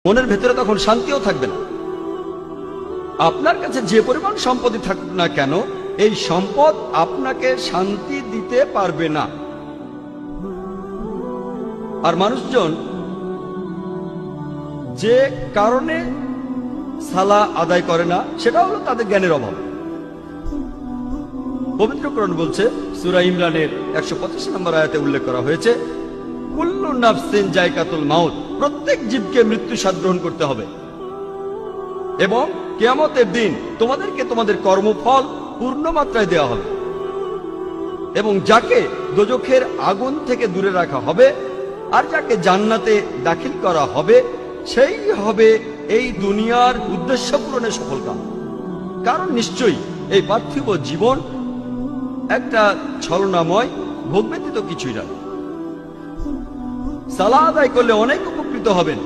মনের ভেতরে তখন শান্তিও থাকবে না। আপনার কাছে যে পরিমাণ সম্পত্তি থাকুক না কেন, এই সম্পদ আপনাকে শান্তি দিতে পারবে না। আর মানুষজন যে কারণে সালাহ আদায় করে না, সেটা হলো তাদের জ্ঞানের অভাব। পবিত্র কোরআন বলছে, সূরা ইমরানের 125 নম্বর আয়াতে উল্লেখ করা হয়েছে, কুল্লু নাফসিন যায়কাতুল মাউত, প্রত্যেক জীবকে মৃত্যু স্বাদ গ্রহণ করতে হবে এবং কিয়ামতের দিন তোমাদেরকে তোমাদের কর্মফল পূর্ণ মাত্রায় দেওয়া হবে এবং যাকে দোজখের আগুন থেকে দূরে রাখা হবে আর যাকে জান্নাতে দাখিল করা হবে সেই হবে এই দুনিয়ার উদ্দেশ্য পূরণে সফলকাম। কারণ নিশ্চয়ই এই পার্থিব জীবন একটা ছলনাময়, ভোগ ব্যতীত কিছুই না। সালাহ আদায় করলে অনেক উপকৃত হবেন।